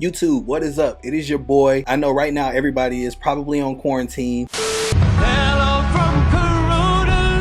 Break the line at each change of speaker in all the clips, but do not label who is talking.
YouTube, what is up? It is your boy. I know right now everybody is probably on quarantine. Hello from Corona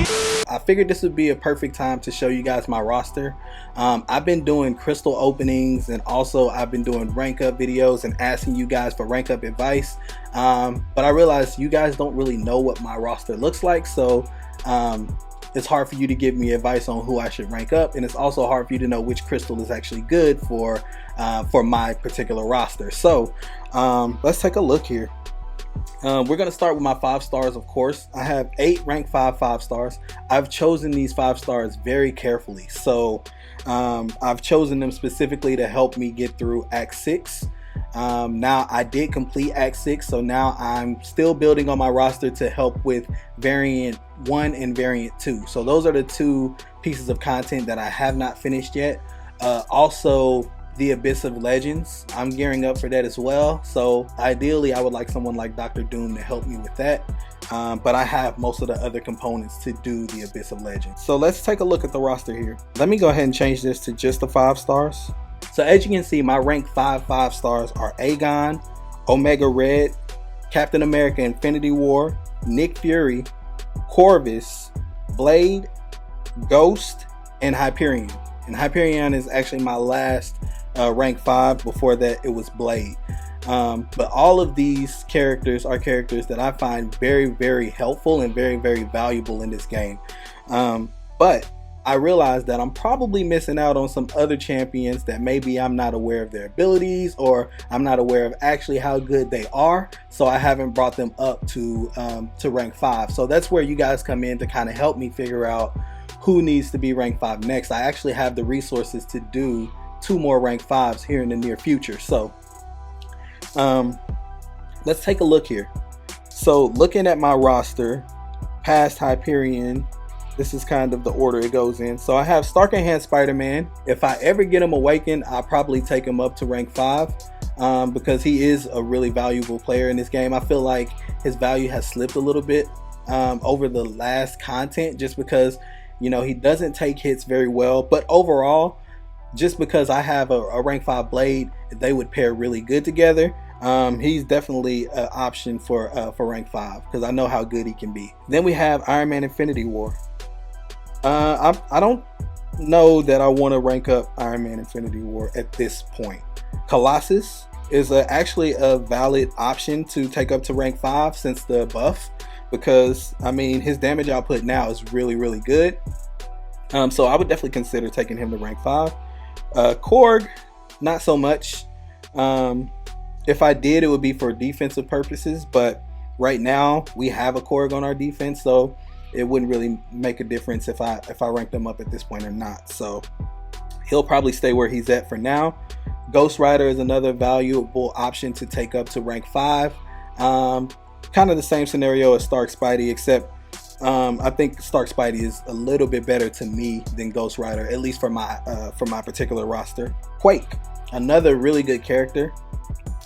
Life. I figured this would be a perfect time to show you guys my roster. I've been doing crystal openings, and also I've been doing rank up videos and asking you guys for rank up advice. But I realized you guys don't really know what my roster looks like, so it's hard for you to give me advice on who I should rank up, and it's also hard for you to know which crystal is actually good for my particular roster. So let's take a look here. We're going to start with my 5 stars, of course. I have 8 rank 5 stars. I've chosen these 5 stars very carefully. So I've chosen them specifically to help me get through Act 6. Now I did complete Act 6, so now I'm still building on my roster to help with Variant 1 and Variant 2. So those are the 2 pieces of content that I have not finished yet. Also, the Abyss of Legends, I'm gearing up for that as well. So ideally I would like someone like Dr. Doom to help me with that. But I have most of the other components to do the Abyss of Legends. So let's take a look at the roster here. Let me go ahead and change this to just the 5 stars. So as you can see, my rank 5 stars are Aegon, Omega Red, Captain America Infinity War, Nick Fury, Corvus, Blade, Ghost, and Hyperion. And Hyperion is actually my last rank 5. Before that it was Blade. But all of these characters are characters that I find very, very helpful and very, very valuable in this game. But I realized that I'm probably missing out on some other champions that maybe I'm not aware of their abilities, or I'm not aware of actually how good they are, so I haven't brought them up to rank 5. So that's where you guys come in to kind of help me figure out who needs to be rank 5 next. I actually have the resources to do 2 more rank 5s here in the near future. So let's take a look here. So looking at my roster past Hyperion, this is kind of the order it goes in. So I have Stark in Hand Spider-Man. If I ever get him awakened, I'll probably take him up to rank 5 because he is a really valuable player in this game. I feel like his value has slipped a little bit over the last content, just because, you know, he doesn't take hits very well. But overall, just because I have a rank 5 Blade, they would pair really good together. He's definitely an option for rank 5 because I know how good he can be. Then we have Iron Man Infinity War. I don't know that I want to rank up Iron Man Infinity War at this point. Colossus is actually a valid option to take up to rank 5 since the buff, because I mean his damage output now is really, really good. So I would definitely consider taking him to rank 5. Korg, not so much. If I did, it would be for defensive purposes, but right now we have a Korg on our defense, so it wouldn't really make a difference if I ranked him up at this point or not. So he'll probably stay where he's at for now. Ghost Rider is another valuable option to take up to rank 5. Kind of the same scenario as Stark Spidey, except I think Stark Spidey is a little bit better to me than Ghost Rider, at least for my particular roster. Quake, another really good character.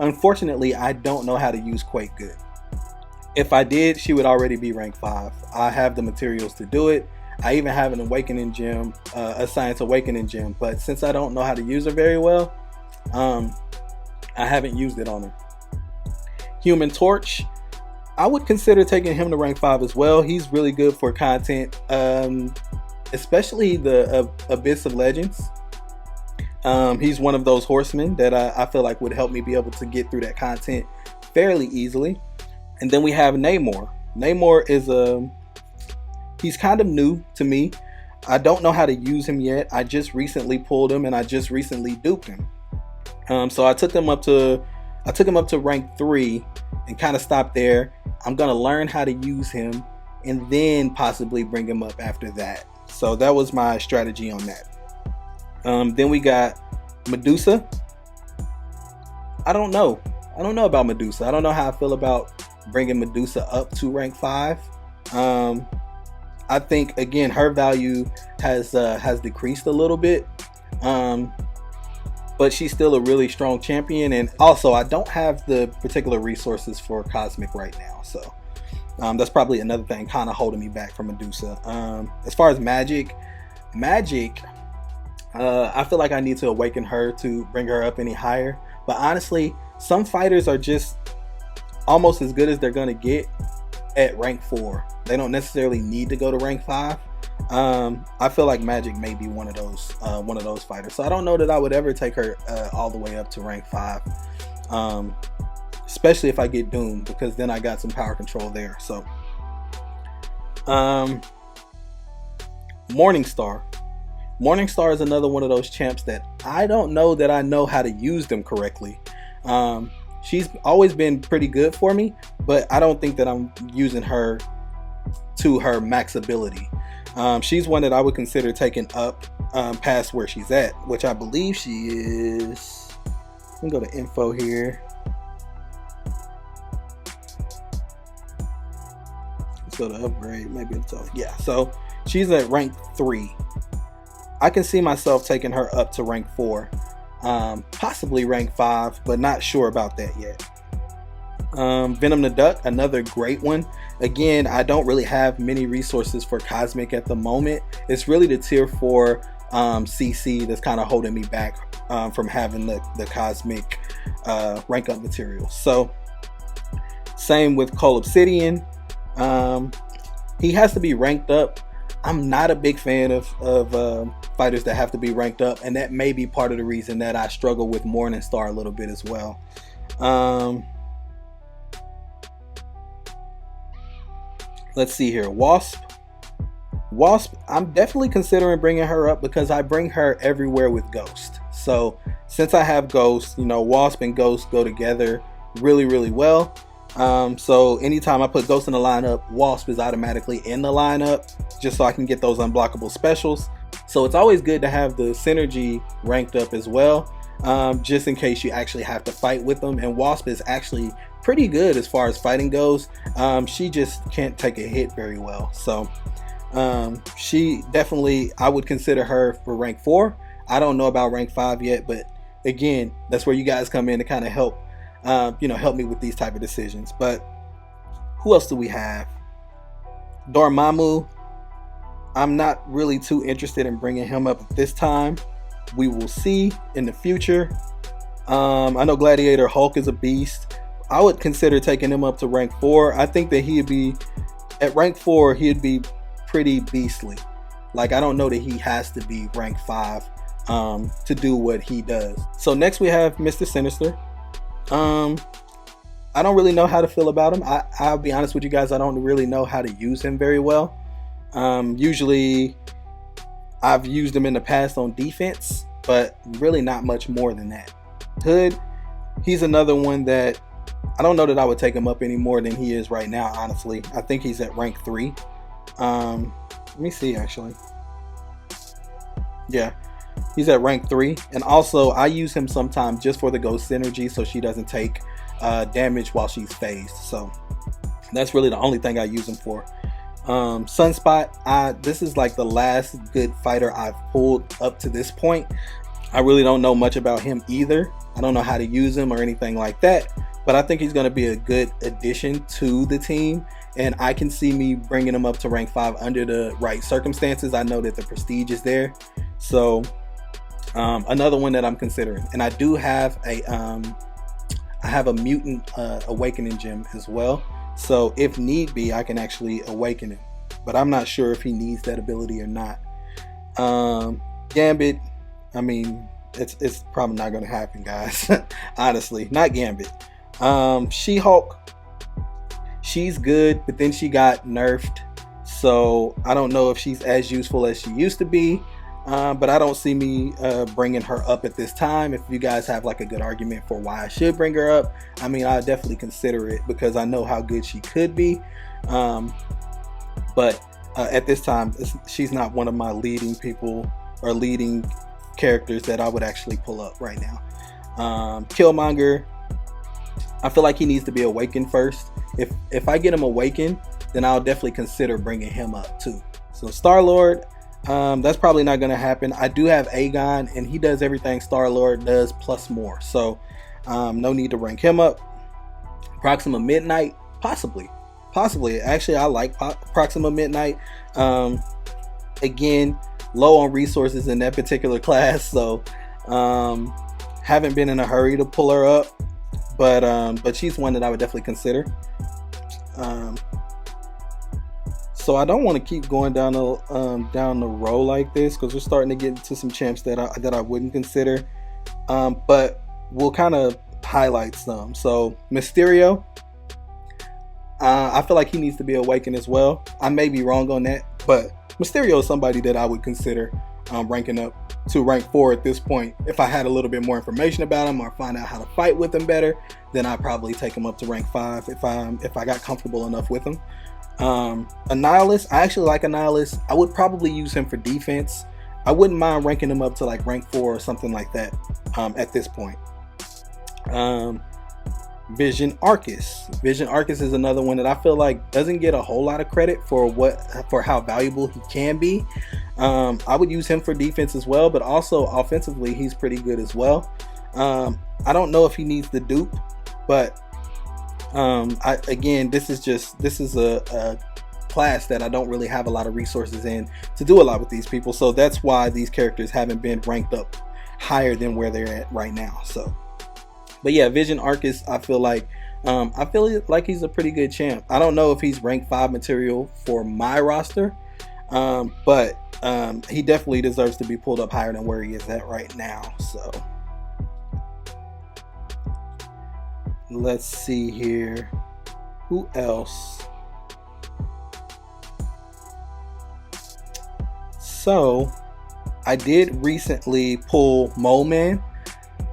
Unfortunately, I don't know how to use Quake good. If I did, she would already be rank 5. I have the materials to do it. I even have an awakening gem, a science awakening gem, but since I don't know how to use her very well, I haven't used it on her. Human Torch, I would consider taking him to rank 5 as well. He's really good for content, especially the Abyss of Legends. He's one of those horsemen that I feel like would help me be able to get through that content fairly easily. And then we have Namor. Namor is he's kind of new to me. I don't know how to use him yet. I just recently pulled him and I just recently duped him. So I took him up to rank 3 and kind of stopped there. I'm gonna learn how to use him and then possibly bring him up after that. So that was my strategy on that. Then we got Medusa. I don't know about Medusa. I don't know how I feel about bringing Medusa up to rank 5. I think again her value has decreased a little bit, but she's still a really strong champion. And also I don't have the particular resources for Cosmic right now, so that's probably another thing kind of holding me back from Medusa. As far as Magic, I feel like I need to awaken her to bring her up any higher. But honestly, some fighters are just almost as good as they're gonna get at rank 4. They don't necessarily need to go to rank 5. I feel like Magic may be one of those fighters. So I don't know that I would ever take her all the way up to rank 5. Especially if I get Doom, because then I got some power control there. So Morningstar. Morningstar is another one of those champs that I don't know that I know how to use them correctly. She's always been pretty good for me, but I don't think that I'm using her to her max ability. She's one that I would consider taking up past where she's at, which I believe she is. Let me go to info here. Let's go to upgrade, maybe it's yeah. So she's at rank 3. I can see myself taking her up to rank 4, possibly rank 5, but not sure about that yet. Venom the Duck, another great one. Again, I don't really have many resources for Cosmic at the moment. It's really the tier 4 CC that's kind of holding me back from having the Cosmic rank up materials. So same with Cole Obsidian. He has to be ranked up. I'm not a big fan of fighters that have to be ranked up, and that may be part of the reason that I struggle with Morningstar a little bit as well. Let's see here. Wasp, I'm definitely considering bringing her up because I bring her everywhere with Ghost. So since I have Ghost, you know, Wasp and Ghost go together really, really well. So anytime I put Ghost in the lineup, Wasp is automatically in the lineup, just so I can get those unblockable specials. So it's always good to have the synergy ranked up as well, just in case you actually have to fight with them. And Wasp is actually pretty good as far as fighting goes. She just can't take a hit very well. So she definitely, I would consider her for rank 4. I don't know about rank 5 yet, but again, that's where you guys come in to kind of help help me with these type of decisions. But who else do we have? Dormammu. I'm not really too interested in bringing him up at this time. We will see in the future. I know Gladiator Hulk is a beast. I would consider taking him up to rank 4. I think that he'd be at rank 4. He'd be pretty beastly. Like, I don't know that he has to be rank 5 to do what he does. So next we have Mr. Sinister. I don't really know how to feel about him. I'll be honest with you guys, I don't really know how to use him very well. Usually I've used him in the past on defense, but really not much more than that. Hood, he's another one that I don't know that I would take him up any more than he is right now, honestly. I think he's at rank 3. Let me see, actually. Yeah, he's at rank 3. And also, I use him sometimes just for the Ghost synergy, so she doesn't take damage while she's phased. So that's really the only thing I use him for. Sunspot, this is like the last good fighter I've pulled up to this point. I really don't know much about him either. I don't know how to use him or anything like that, but I think he's going to be a good addition to the team, and I can see me bringing him up to rank 5 under the right circumstances. I know that the prestige is there. So another one that I'm considering, and I do have a mutant awakening gem as well. So if need be, I can actually awaken him, but I'm not sure if he needs that ability or not. Gambit, I mean, it's probably not going to happen, guys. Honestly, not Gambit. She-Hulk, she's good, but then she got nerfed, so I don't know if she's as useful as she used to be. But I don't see me bringing her up at this time. If you guys have like a good argument for why I should bring her up, I mean, I'll definitely consider it because I know how good she could be. But at this time, she's not one of my leading people or leading characters that I would actually pull up right now. Killmonger, I feel like he needs to be awakened first. If I get him awakened, then I'll definitely consider bringing him up too. So Star-Lord, that's probably not going to happen. I do have Aegon, and he does everything Star-Lord does plus more, so no need to rank him up. Proxima Midnight, possibly. Actually, I like Proxima Midnight. Again, low on resources in that particular class, so haven't been in a hurry to pull her up, but she's one that I would definitely consider. So I don't want to keep going down the row like this, because we're starting to get into some champs that I wouldn't consider, but we'll kind of highlight some. So Mysterio, I feel like he needs to be awakened as well. I may be wrong on that, but Mysterio is somebody that I would consider ranking up to rank 4 at this point. If I had a little bit more information about him or find out how to fight with him better, then I'd probably take him up to rank 5 if I got comfortable enough with him. Annihilus, I actually like Annihilus. I would probably use him for defense. I wouldn't mind ranking him up to like rank 4 or something like that at this point. Vision Arcus. Vision Arcus is another one that I feel like doesn't get a whole lot of credit for how valuable he can be. I would use him for defense as well, but also offensively he's pretty good as well. I don't know if he needs the dupe, but this is a class that I don't really have a lot of resources in to do a lot with these people, so that's why these characters haven't been ranked up higher than where they're at right now. So, but yeah, Vision Arcus, I feel like he's a pretty good champ. I don't know if he's rank 5 material for my roster, but he definitely deserves to be pulled up higher than where he is at right now. So let's see here. Who else? So I did recently pull Mole Man.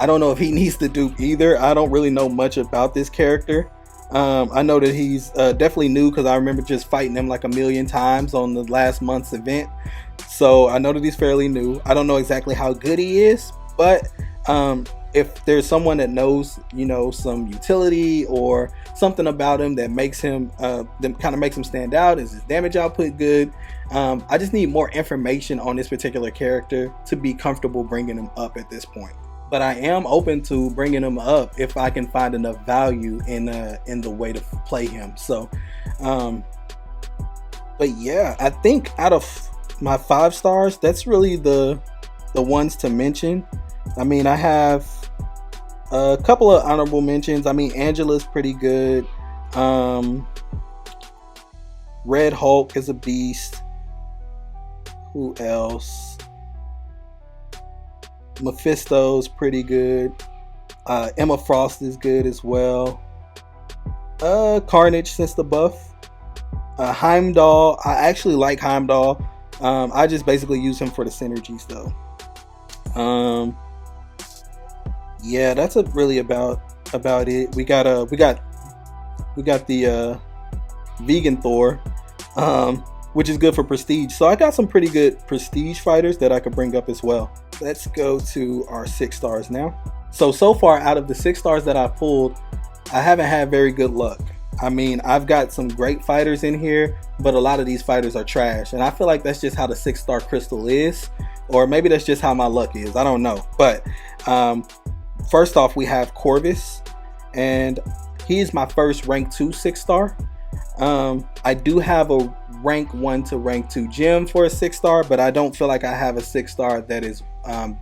I don't know if he needs to dupe either. I don't really know much about this character. I know that he's definitely new, because I remember just fighting him like a million times on the last month's event. So I know that he's fairly new. I don't know exactly how good he is, but if there's someone that knows, some utility or something about him that makes him stand out, is his damage output good? I just need more information on this particular character to be comfortable bringing him up at this point. But I am open to bringing him up if I can find enough value in the way to play him. So, but yeah, I think out of my 5 stars, that's really the ones to mention. I mean, I have a couple of honorable mentions. I mean, Angela's pretty good. Red Hulk is a beast. Who else? Mephisto's pretty good. Emma Frost is good as well. Carnage since the buff. Heimdall, I actually like Heimdall. I just basically use him for the synergies though. Yeah, that's really about it. We got the vegan Thor, which is good for prestige. So I got some pretty good prestige fighters that I could bring up as well. Let's go to our 6 stars now. So far out of the 6 stars that I pulled, I haven't had very good luck. I mean, I've got some great fighters in here, but a lot of these fighters are trash, and I feel like that's just how the 6-star crystal is, or maybe that's just how my luck is. I don't know. But first off, we have Corvus, and he's my first rank 2 6-star. I do have a rank 1 to rank 2 gem for a 6-star, but I don't feel like I have a 6-star that is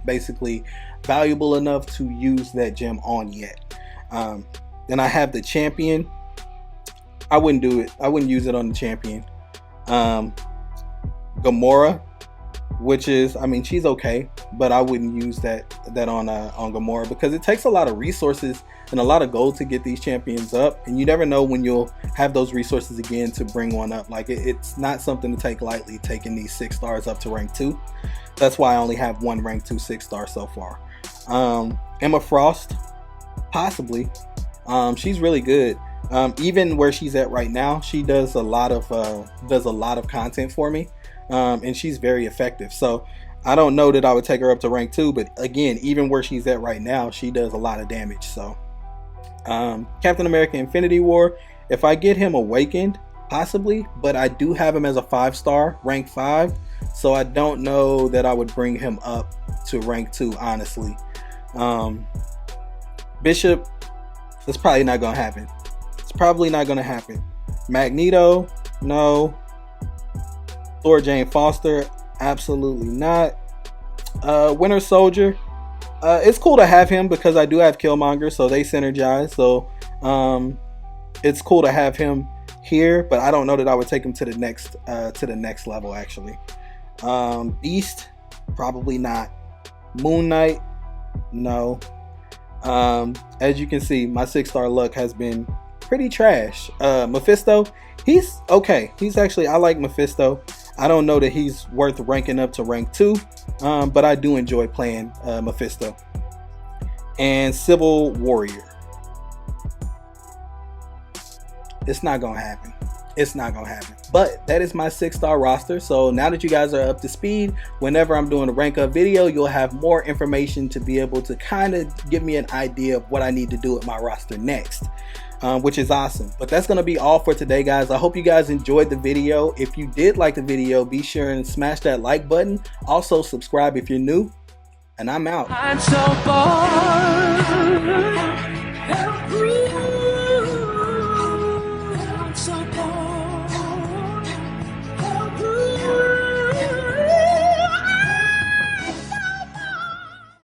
basically valuable enough to use that gem on yet. Then I have the champion. I wouldn't do it. I wouldn't use it on the champion. Gamora, which is, I mean, she's okay, but I wouldn't use that on Gamora, because it takes a lot of resources and a lot of gold to get these champions up, and you never know when you'll have those resources again to bring one up. Like it's not something to take lightly, taking these 6 stars up to rank 2. That's why I only have one rank 2 6-star so far. Emma Frost, possibly. She's really good. Even where she's at right now, she does a lot of content for me, and she's very effective. So I don't know that I would take her up to rank 2, but again, even where she's at right now, she does a lot of damage. So Captain America Infinity War, if I get him awakened, possibly, but I do have him as a 5-star, rank 5, so I don't know that I would bring him up to rank 2, honestly. Bishop, that's probably not gonna happen. It's probably not gonna happen. Magneto, no. Thor Jane Foster, Absolutely not. Winter Soldier. It's cool to have him because I do have Killmonger, so they synergize. So it's cool to have him here, but I don't know that I would take him to the next level actually. Beast, probably not. Moon Knight, no. As you can see, my 6-star luck has been pretty trash. Mephisto, he's okay. He's actually, I like Mephisto. I don't know that he's worth ranking up to rank 2, but I do enjoy playing Mephisto. And Civil Warrior. It's not gonna happen. It's not gonna happen. But that is my 6-star roster. So now that you guys are up to speed, whenever I'm doing a rank up video, you'll have more information to be able to kind of give me an idea of what I need to do with my roster next. Which is awesome. But that's going to be all for today, guys. I hope you guys enjoyed the video. If you did like the video, be sure and smash that like button. Also subscribe if you're new. And I'm out. I'm so bored.